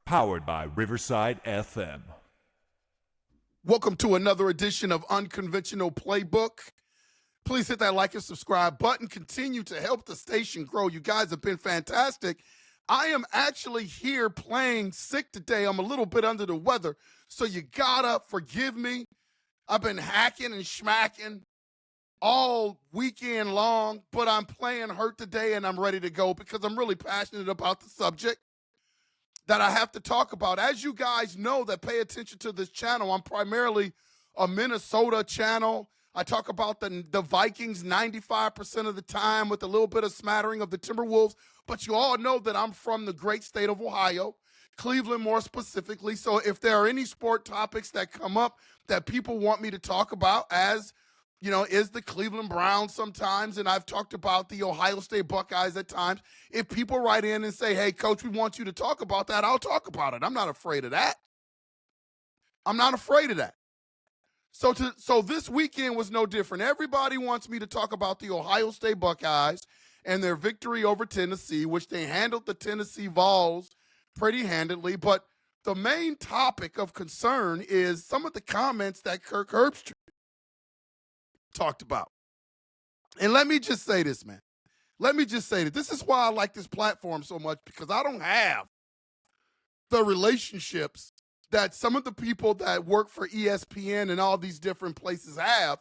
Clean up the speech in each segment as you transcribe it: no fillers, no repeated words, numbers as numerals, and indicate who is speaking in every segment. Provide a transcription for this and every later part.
Speaker 1: Powered by Riverside FM.
Speaker 2: Welcome to another edition of Unconventional Playbook. Please hit that like and subscribe button. Continue to help the station grow. You guys have been fantastic. I am actually here playing sick today. I'm a little bit under the weather, so you gotta forgive me. I've been hacking and schmacking all weekend long, but I'm playing hurt today and I'm ready to go because I'm really passionate about the subject that I have to talk about. As you guys know that pay attention to this channel, I'm primarily a Minnesota channel. I talk about the Vikings 95% of the time with a little bit of smattering of the Timberwolves, but you all know that I'm from the great state of Ohio, Cleveland more specifically. So if there are any sport topics that come up that people want me to talk about, as you know, is the Cleveland Browns sometimes, and I've talked about the Ohio State Buckeyes at times. If people write in and say, hey, Coach, we want you to talk about that, I'll talk about it. I'm not afraid of that. I'm not afraid of that. So this weekend was no different. Everybody wants me to talk about the Ohio State Buckeyes and their victory over Tennessee, which they handled the Tennessee Vols pretty handedly. But the main topic of concern is some of the comments that Kirk Herbstreet talked about. And let me just say this, man. Let me just say that this is why I like this platform so much, because I don't have the relationships that some of the people that work for ESPN and all these different places have.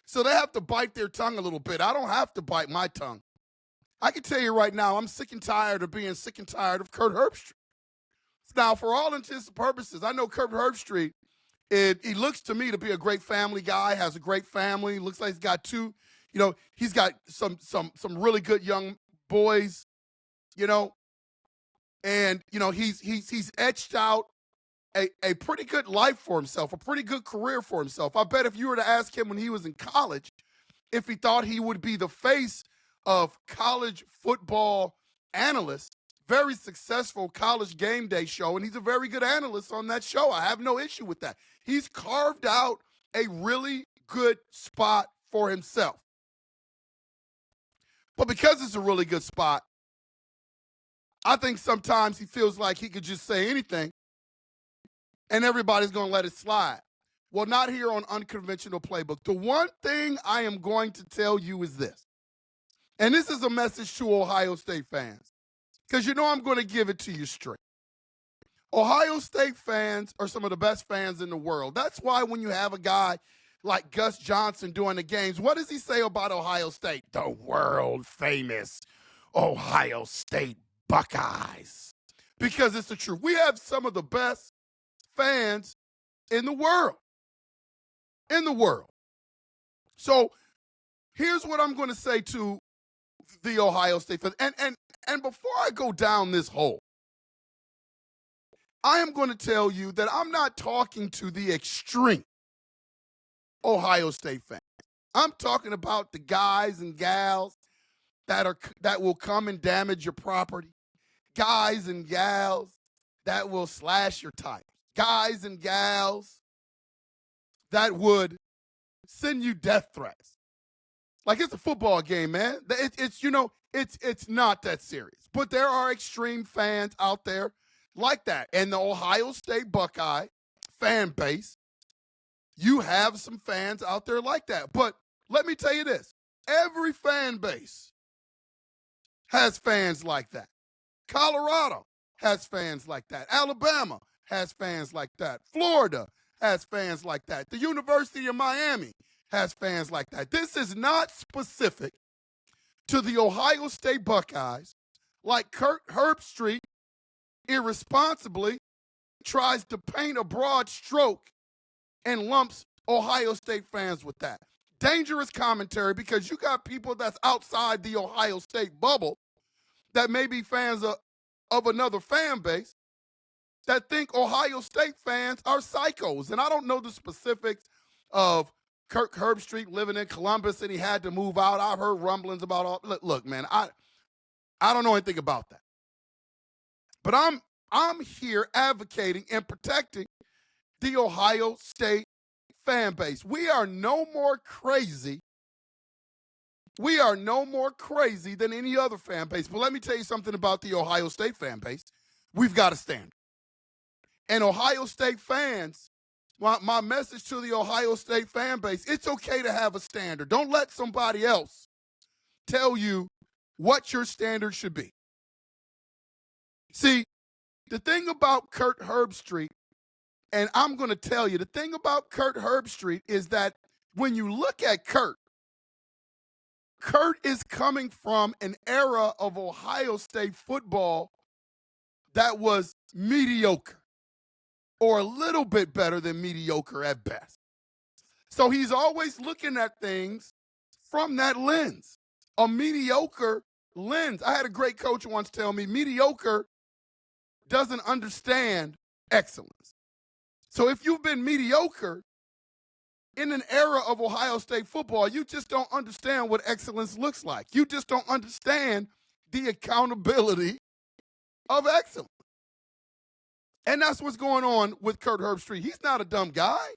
Speaker 2: So they have to bite their tongue a little bit. I don't have to bite my tongue. I can tell you right now, I'm sick and tired of being sick and tired of Kirk Herbstreet. Now, for all intents and purposes, I know Kirk Herbstreet. He looks to me to be a great family guy, has a great family. Looks like he's got two, he's got some really good young boys, and, he's etched out a pretty good life for himself, a pretty good career for himself. I bet if you were to ask him when he was in college if he thought he would be the face of college football analyst, very successful college game day show, and he's a very good analyst on that show. I have no issue with that. He's carved out a really good spot for himself. But because it's a really good spot, I think sometimes he feels like he could just say anything and everybody's going to let it slide. Well, not here on Unconventional Playbook. The one thing I am going to tell you is this, and this is a message to Ohio State fans, because I'm going to give it to you straight. Ohio State fans are some of the best fans in the world. That's why when you have a guy like Gus Johnson doing the games, what does he say about Ohio State? The world famous Ohio State Buckeyes. Because it's the truth. We have some of the best fans in the world. In the world. So here's what I'm going to say to the Ohio State fans. And before I go down this hole, I am going to tell you that I'm not talking to the extreme Ohio State fans. I'm talking about the guys and gals that will come and damage your property, guys and gals that will slash your tires, guys and gals that would send you death threats. Like, it's a football game, man. It's not that serious. But there are extreme fans out there like that. And the Ohio State Buckeye fan base, you have some fans out there like that. But let me tell you this. Every fan base has fans like that. Colorado has fans like that. Alabama has fans like that. Florida has fans like that. The University of Miami has fans like that. This is not specific to the Ohio State Buckeyes, like Kirk Herbstreet irresponsibly tries to paint a broad stroke and lumps Ohio State fans with that. Dangerous commentary, because you got people that's outside the Ohio State bubble that may be fans of another fan base that think Ohio State fans are psychos. And I don't know the specifics of Kirk Herbstreet living in Columbus and he had to move out. I've heard rumblings about all. Look, man, I don't know anything about that. But I'm here advocating and protecting the Ohio State fan base. We are no more crazy. We are no more crazy than any other fan base. But let me tell you something about the Ohio State fan base. We've got a standard. And Ohio State fans, my message to the Ohio State fan base, it's okay to have a standard. Don't let somebody else tell you what your standard should be. See, the thing about Kirk Herbstreet, and I'm going to tell you, the thing about Kirk Herbstreet is that when you look at Kurt is coming from an era of Ohio State football that was mediocre or a little bit better than mediocre at best. So he's always looking at things from that lens, a mediocre lens. I had a great coach once tell me mediocre doesn't understand excellence. So if you've been mediocre in an era of Ohio State football, you just don't understand what excellence looks like. You just don't understand the accountability of excellence. And that's what's going on with Kirk Herbstreet. He's not a dumb guy.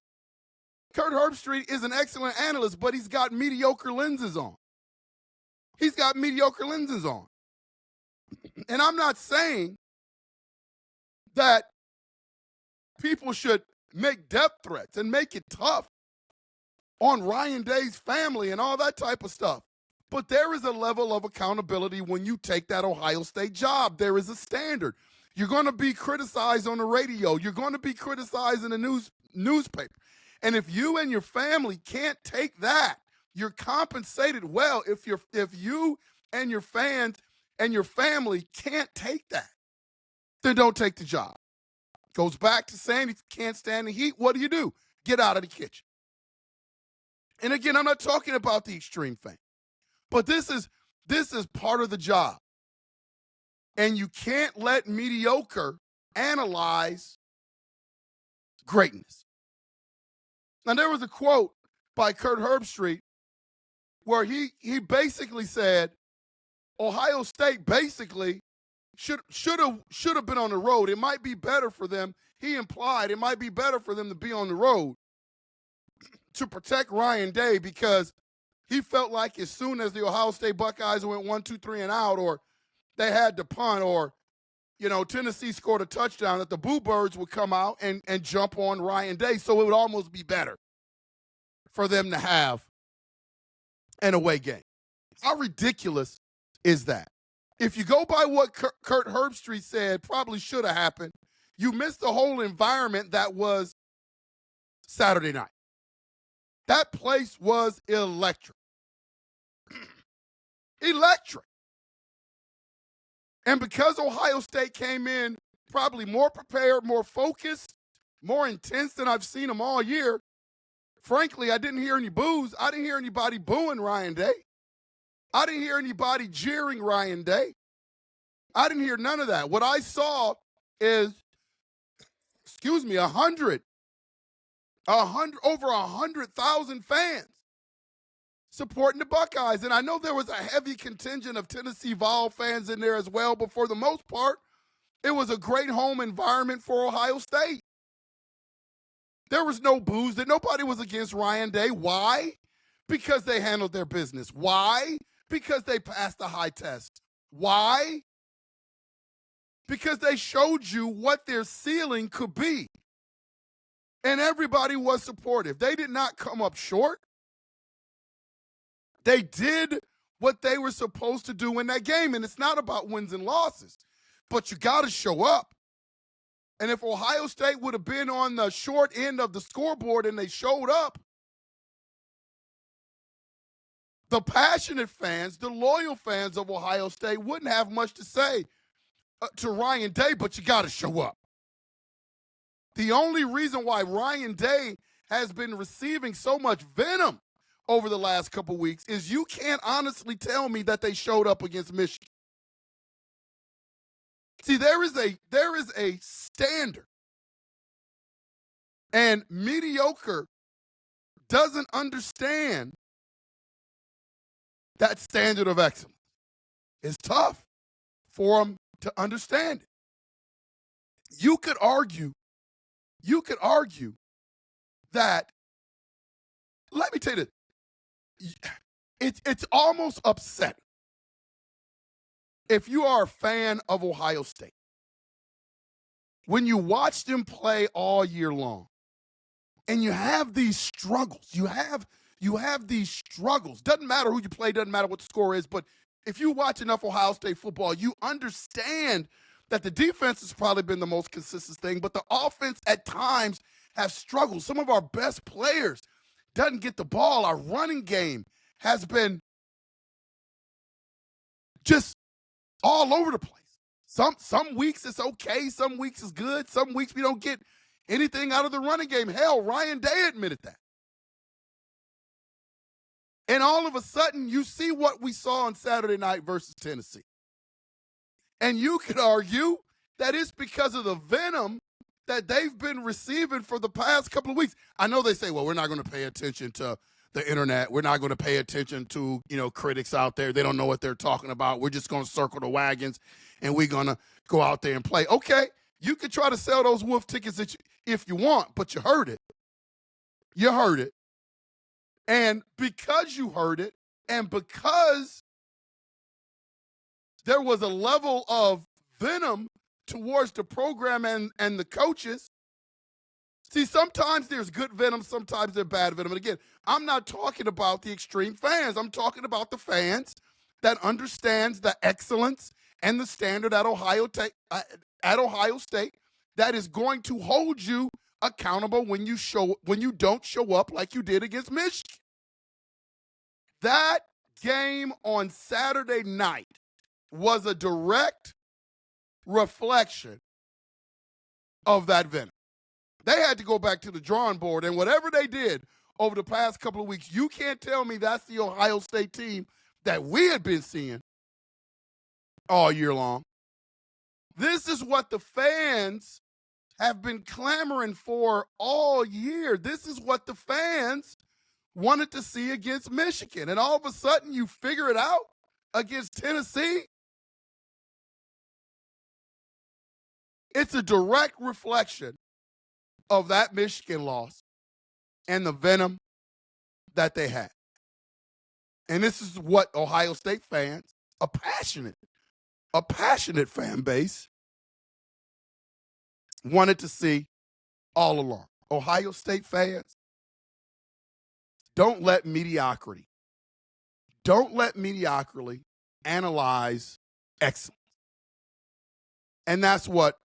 Speaker 2: Kirk Herbstreet is an excellent analyst, but he's got mediocre lenses on. He's got mediocre lenses on. And I'm not saying that people should make death threats and make it tough on Ryan Day's family and all that type of stuff. But there is a level of accountability when you take that Ohio State job. There is a standard. You're going to be criticized on the radio. You're going to be criticized in the newspaper. And if you and your family can't take that, you're compensated well. If you and your fans and your family can't take that, then don't take the job. Goes back to saying if you can't stand the heat, what do? Get out of the kitchen. And again, I'm not talking about the extreme thing, but this is part of the job. And you can't let mediocre analyze greatness. Now, there was a quote by Kirk Herbstreet where he basically said Ohio State basically should have been on the road. It might be better for them. He implied it might be better for them to be on the road to protect Ryan Day because he felt like as soon as the Ohio State Buckeyes went 1, 2, 3 and out, or they had to punt, or Tennessee scored a touchdown, that the Boo Birds would come out and jump on Ryan Day. So it would almost be better for them to have an away game. How ridiculous is that? If you go by what Kirk Herbstreet said probably should have happened, you missed the whole environment that was Saturday night. That place was electric. Electric. And because Ohio State came in probably more prepared, more focused, more intense than I've seen them all year, frankly, I didn't hear any boos. I didn't hear anybody booing Ryan Day. I didn't hear anybody jeering Ryan Day. I didn't hear none of that. What I saw is, over 100,000 fans supporting the Buckeyes. And I know there was a heavy contingent of Tennessee Vol fans in there as well, but for the most part, it was a great home environment for Ohio State. There was no boos. That nobody was against Ryan Day. Why? Because they handled their business. Why? Because they passed the high test. Why? Because they showed you what their ceiling could be. And everybody was supportive. They did not come up short. They did what they were supposed to do in that game. And it's not about wins and losses, but you got to show up. And if Ohio State would have been on the short end of the scoreboard and they showed up, the passionate fans, the loyal fans of Ohio State wouldn't have much to say to Ryan Day, but you got to show up. The only reason why Ryan Day has been receiving so much venom over the last couple weeks is you can't honestly tell me that they showed up against Michigan. See, there is a standard. And mediocre doesn't understand that standard of excellence. It's tough for them to understand it. You could argue that, let me tell you this, it's almost upsetting if you are a fan of Ohio State when you watch them play all year long and you have these struggles, you have these struggles. Doesn't matter who you play, doesn't matter what the score is, but if you watch enough Ohio State football, you understand that the defense has probably been the most consistent thing, but the offense at times have struggled. Some of our best players doesn't get the ball. Our running game has been just all over the place. Some weeks it's okay, some weeks it's good, some weeks we don't get anything out of the running game. Hell, Ryan Day admitted that. And all of a sudden, you see what we saw on Saturday night versus Tennessee. And you could argue that it's because of the venom that they've been receiving for the past couple of weeks. I know they say, well, we're not going to pay attention to the internet. We're not going to pay attention to, critics out there. They don't know what they're talking about. We're just going to circle the wagons, and we're going to go out there and play. Okay, you could try to sell those wolf tickets if you want, but you heard it. You heard it. And because you heard it, and because there was a level of venom towards the program and the coaches. See, sometimes there's good venom, sometimes there's bad venom. And again, I'm not talking about the extreme fans. I'm talking about the fans that understands the excellence and the standard at Ohio State that is going to hold you accountable when you don't show up like you did against Michigan. That game on Saturday night was a direct reflection of that venom. They had to go back to the drawing board, and whatever they did over the past couple of weeks, you can't tell me that's the Ohio State team that we had been seeing all year long. This is what the fans have been clamoring for all year. This is what the fans wanted to see against Michigan. And all of a sudden, you figure it out against Tennessee. It's a direct reflection of that Michigan loss and the venom that they had. And this is what Ohio State fans, a passionate fan base, wanted to see all along. Ohio State fans, don't let mediocrity analyze excellence. And that's what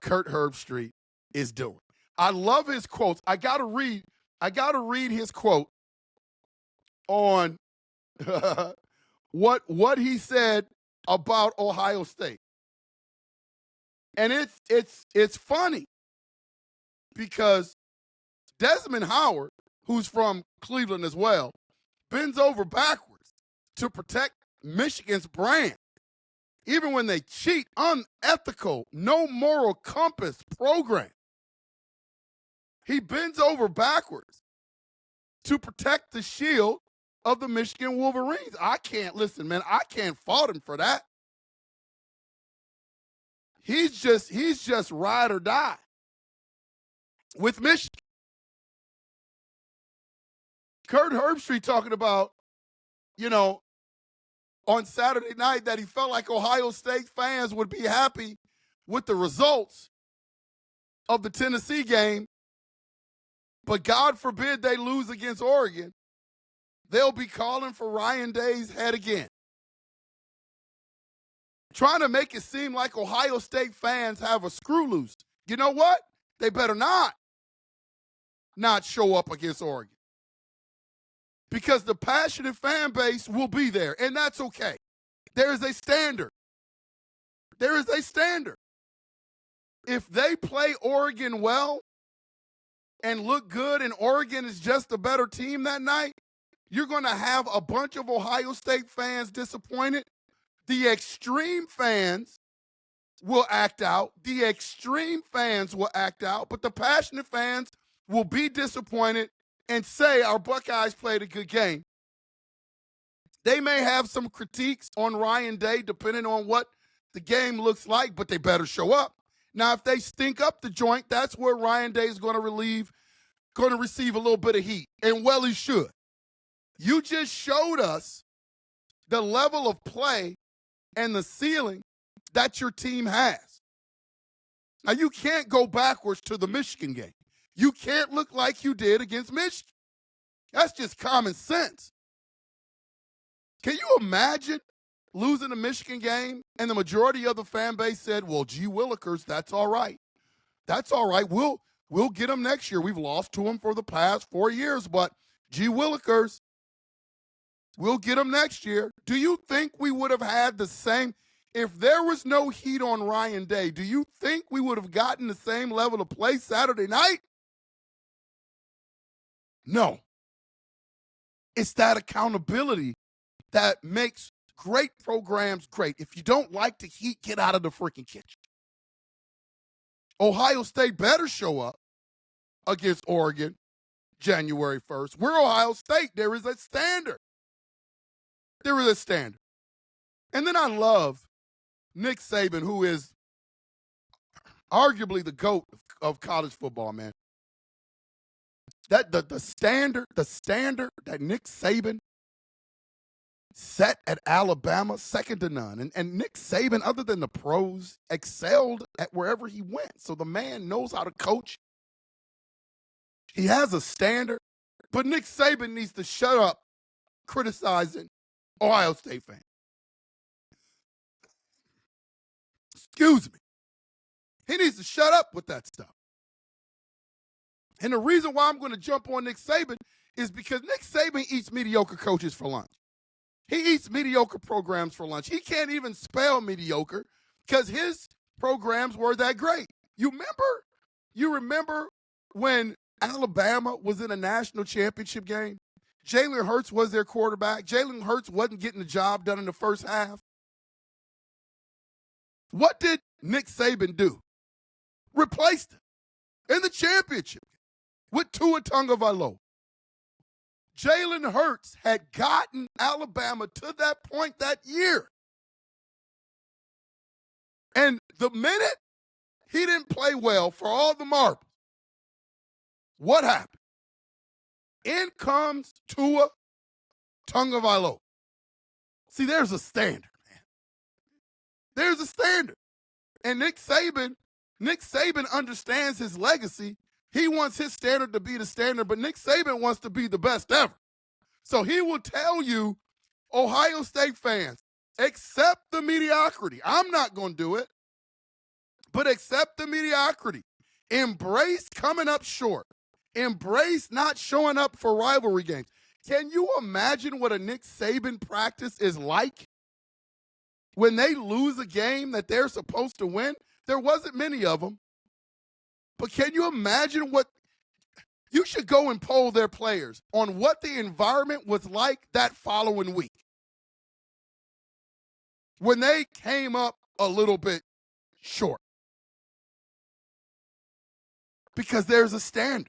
Speaker 2: Kirk Herbstreet is doing. I love his quotes. I gotta read his quote on what he said about Ohio State. And it's funny because Desmond Howard, who's from Cleveland as well, bends over backwards to protect Michigan's brand. Even when they cheat, unethical, no moral compass program. He bends over backwards to protect the shield of the Michigan Wolverines. I can't fault him for that. He's just ride or die with Michigan. Kirk Herbstreet talking about, on Saturday night that he felt like Ohio State fans would be happy with the results of the Tennessee game, but God forbid they lose against Oregon, they'll be calling for Ryan Day's head again. Trying to make it seem like Ohio State fans have a screw loose. You know what? They better not show up against Oregon. Because the passionate fan base will be there, and that's okay. There is a standard. If they play Oregon well and look good and Oregon is just a better team that night, you're going to have a bunch of Ohio State fans disappointed. The extreme fans will act out. But the passionate fans will be disappointed and say our Buckeyes played a good game. They may have some critiques on Ryan Day depending on what the game looks like, but they better show up. Now, if they stink up the joint, that's where Ryan Day is going to receive a little bit of heat. And well, he should. You just showed us the level of play and the ceiling that your team has. Now, you can't go backwards to the Michigan game. You can't look like you did against Michigan. That's just common sense. Can you imagine losing a Michigan game and the majority of the fan base said, well, gee willikers, that's all right. That's all right. We'll get them next year. We've lost to them for the past 4 years, but gee willikers, we'll get them next year. Do you think we would have had the same? If there was no heat on Ryan Day, do you think we would have gotten the same level of play Saturday night? No. It's that accountability that makes great programs great. If you don't like the heat, get out of the freaking kitchen. Ohio State better show up against Oregon January 1st. We're Ohio State. There is a standard. There is a standard. And then I love Nick Saban, who is arguably the GOAT of college football, man. That the standard that Nick Saban set at Alabama, second to none. And Nick Saban, other than the pros, excelled at wherever he went. So the man knows how to coach. He has a standard. But Nick Saban needs to shut up criticizing Ohio State fans. Excuse me. He needs to shut up with that stuff. And the reason why I'm going to jump on Nick Saban is because Nick Saban eats mediocre coaches for lunch. He eats mediocre programs for lunch. He can't even spell mediocre because his programs were that great. You remember when Alabama was in a national championship game? Jalen Hurts was their quarterback. Jalen Hurts wasn't getting the job done in the first half. What did Nick Saban do? Replaced him in the championship with Tua Tagovailoa. Jalen Hurts had gotten Alabama to that point that year. And the minute he didn't play well for all the marbles, what happened? In comes Tua Tagovailoa. See, there's a standard, man. There's a standard. And Nick Saban understands his legacy. He wants his standard to be the standard, but Nick Saban wants to be the best ever. So he will tell you, Ohio State fans, accept the mediocrity. I'm not going to do it, but accept the mediocrity. Embrace coming up short. Embrace not showing up for rivalry games. Can you imagine what a Nick Saban practice is like? When they lose a game that they're supposed to win, there wasn't many of them. But can you imagine what – you should go and poll their players on what the environment was like that following week. When they came up a little bit short. Because there's a standard.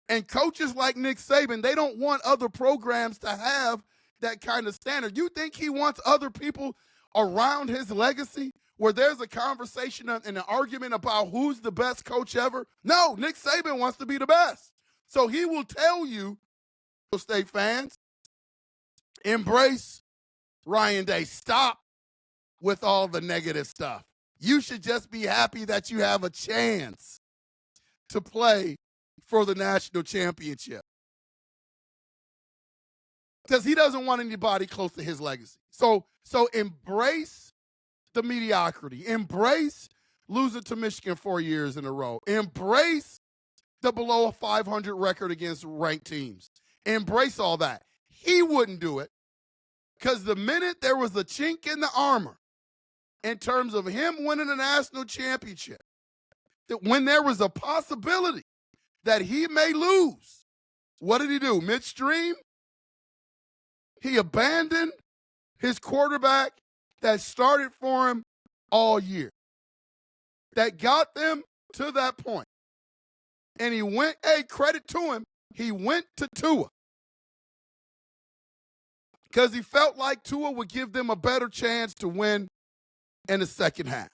Speaker 2: And coaches like Nick Saban, they don't want other programs to have that kind of standard. You think he wants other people around his legacy where there's a conversation and an argument about who's the best coach ever? No, Nick Saban wants to be the best. So he will tell you, State fans, embrace Ryan Day. Stop with all the negative stuff. You should just be happy that you have a chance to play for the national championship. Because he doesn't want anybody close to his legacy. So embrace the mediocrity. Embrace losing to Michigan 4 years in a row. Embrace the below 500 record against ranked teams. Embrace all that. He wouldn't do it because the minute there was a chink in the armor in terms of him winning a national championship, that when there was a possibility that he may lose, what did he do? Midstream, he abandoned his quarterback that started for him all year, that got them to that point. And he went, hey, credit to him, he went to Tua. Because he felt like Tua would give them a better chance to win in the second half.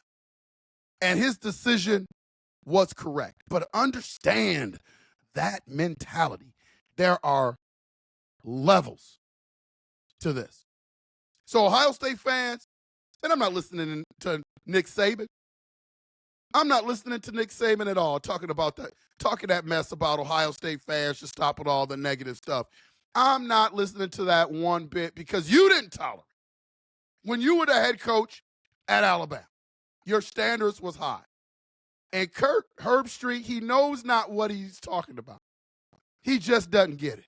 Speaker 2: And his decision was correct. But understand that mentality. There are levels to this. So Ohio State fans, and I'm not listening to Nick Saban, I'm not listening to Nick Saban at all, talking that mess about Ohio State fans to stop with all the negative stuff. I'm not listening to that one bit because you didn't tolerate. When you were the head coach at Alabama, your standards was high. And Kirk Herbstreet, he knows not what he's talking about. He just doesn't get it.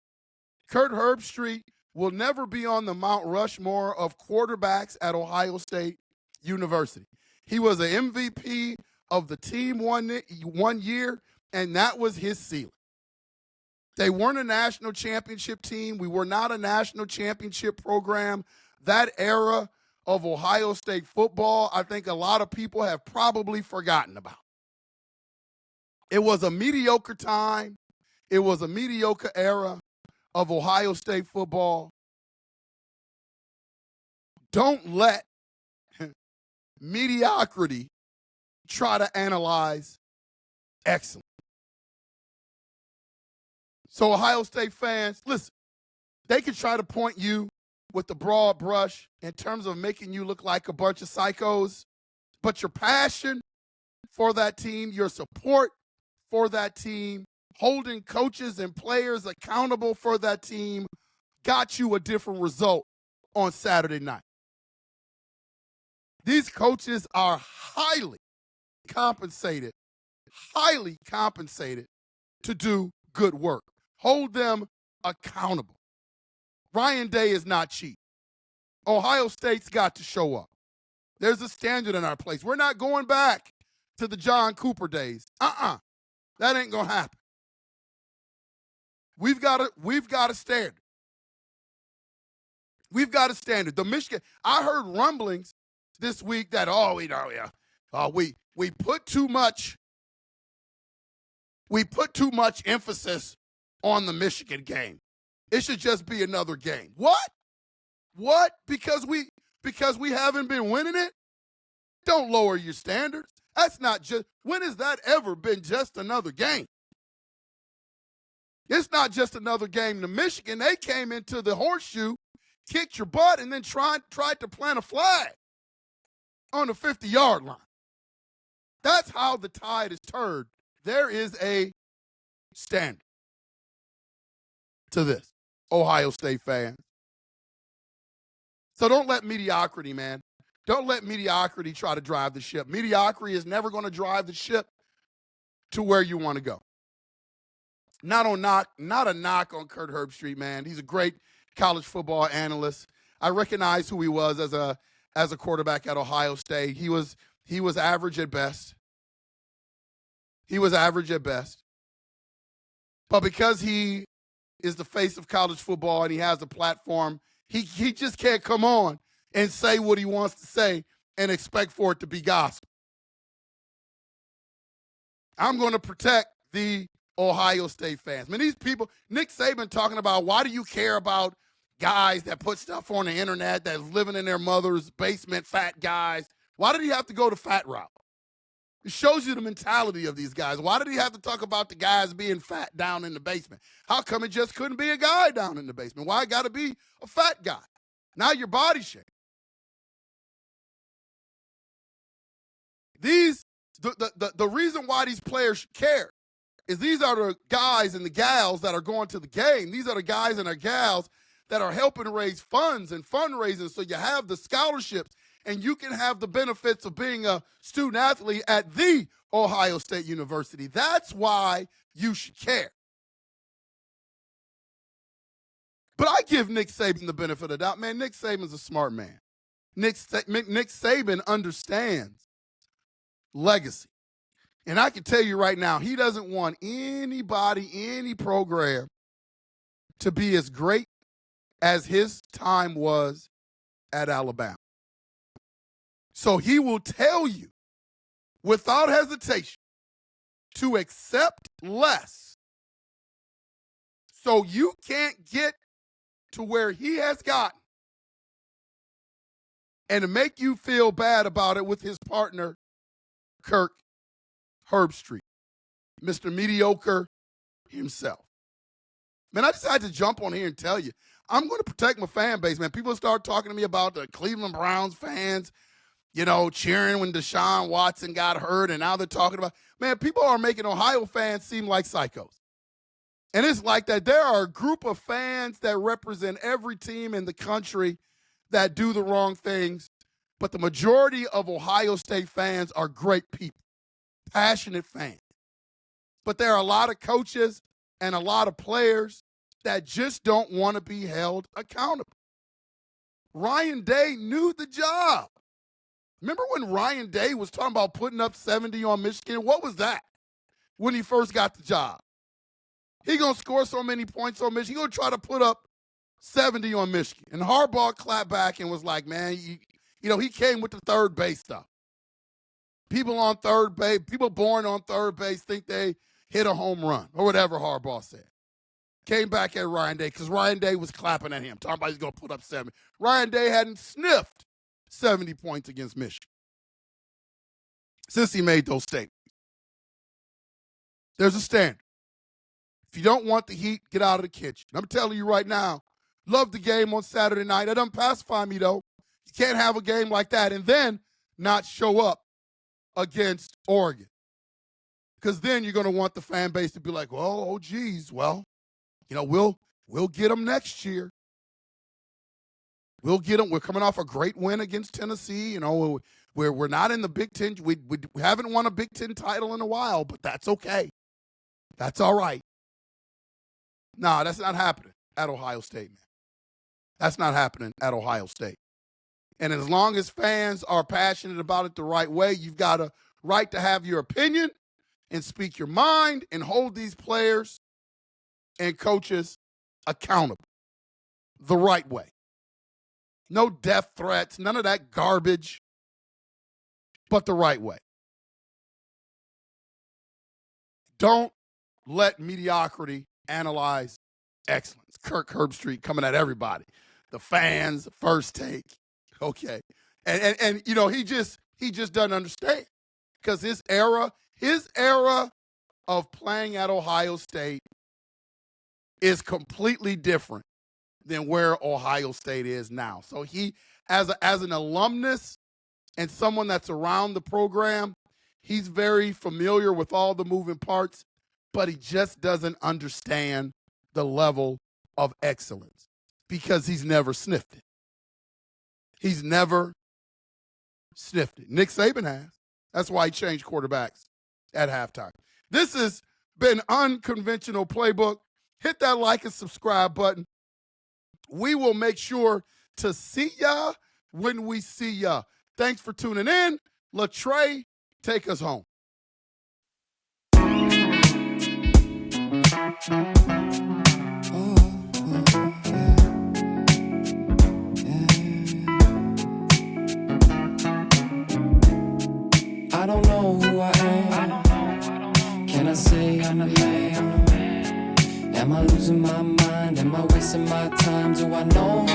Speaker 2: Kirk Herbstreet will never be on the Mount Rushmore of quarterbacks at Ohio State University. He was an MVP of the team one year, and that was his ceiling. They weren't a national championship team. We were not a national championship program. That era of Ohio State football, I think a lot of people have probably forgotten about. It was a mediocre time. It was a mediocre era of Ohio State football. Don't let mediocrity try to analyze excellence. So Ohio State fans, listen, they can try to point you with the broad brush in terms of making you look like a bunch of psychos, but your passion for that team, your support for that team, holding coaches and players accountable for that team got you a different result on Saturday night. These coaches are highly compensated to do good work. Hold them accountable. Ryan Day is not cheap. Ohio State's got to show up. There's a standard in our place. We're not going back to the John Cooper days. That ain't going to happen. We've got a standard. We've got a standard. The Michigan, I heard rumblings this week that, we put too much emphasis on the Michigan game. It should just be another game. What? Because we haven't been winning it? Don't lower your standards. That's not just, when has that ever been just another game? It's not just another game to Michigan. They came into the horseshoe, kicked your butt, and then tried to plant a flag on the 50-yard line. That's how the tide is turned. There is a standard to this, Ohio State fans. So don't let mediocrity, man. Don't let mediocrity try to drive the ship. Mediocrity is never going to drive the ship to where you want to go. Not a knock on Kirk Herbstreet, man. He's a great college football analyst. I recognize who he was as a quarterback at Ohio State. He was average at best. But because he is the face of college football and he has a platform, he just can't come on and say what he wants to say and expect for it to be gospel. I'm going to protect the Ohio State fans. I mean, these people, Nick Saban talking about, why do you care about guys that put stuff on the internet that's living in their mother's basement, fat guys? Why did he have to go the fat route? It shows you the mentality of these guys. Why did he have to talk about the guys being fat down in the basement? How come it just couldn't be a guy down in the basement? Why it got to be a fat guy? Now you're body shaming. The reason why these players should care is these are the guys and the gals that are going to the game. These are the guys and the gals that are helping raise funds and fundraising so you have the scholarships and you can have the benefits of being a student athlete at the Ohio State University. That's why you should care. But I give Nick Saban the benefit of the doubt. Man, Nick Saban's a smart man. Nick Saban understands legacy. And I can tell you right now, he doesn't want anybody, any program to be as great as his time was at Alabama. So he will tell you without hesitation to accept less so you can't get to where he has gotten and to make you feel bad about it with his partner, Kirk Herbstreet, Mr. Mediocre himself. Man, I decided to jump on here and tell you, I'm going to protect my fan base, man. People start talking to me about the Cleveland Browns fans cheering when Deshaun Watson got hurt, and now they're talking about, man, people are making Ohio fans seem like psychos. And it's like that. There are a group of fans that represent every team in the country that do the wrong things, but the majority of Ohio State fans are great people, passionate fans. But there are a lot of coaches and a lot of players that just don't want to be held accountable. Ryan Day knew the job. Remember when Ryan Day was talking about putting up 70 on Michigan? What was that when he first got the job? He going to score so many points on Michigan. He going to try to put up 70 on Michigan. And Harbaugh clapped back and was like, man, he came with the third base stuff. People on third base, people born on third base think they hit a home run or whatever Harbaugh said. Came back at Ryan Day because Ryan Day was clapping at him, talking about he's going to put up 70. Ryan Day hadn't sniffed 70 points against Michigan since he made those statements. There's a standard. If you don't want the heat, get out of the kitchen. I'm telling you right now, love the game on Saturday night. That doesn't pacify me, though. You can't have a game like that and then not show up against Oregon. Because then you're going to want the fan base to be like, well, oh, geez, well, we'll get them next year. We'll get them. We're coming off a great win against Tennessee. We're not in the Big Ten. We haven't won a Big Ten title in a while, but that's okay. That's all right. No, that's not happening at Ohio State, man. That's not happening at Ohio State. And as long as fans are passionate about it the right way, you've got a right to have your opinion and speak your mind and hold these players and coaches accountable the right way. No death threats, none of that garbage, but the right way. Don't let mediocrity analyze excellence. Kirk Herbstreet coming at everybody. The fans, First Take. Okay. And he just doesn't understand. Because his era of playing at Ohio State is completely different than where Ohio State is now. So he, as an alumnus and someone that's around the program, he's very familiar with all the moving parts, but he just doesn't understand the level of excellence because he's never sniffed it. He's never sniffed it. Nick Saban has. That's why he changed quarterbacks at halftime. This has been Unconventional Playbook. Hit that like and subscribe button. We will make sure to see ya when we see ya. Thanks for tuning in. LaTrey, take us home.
Speaker 3: I don't know who I am. Can I say I'm a man? Am I losing my mind? Am I wasting my time? Do I know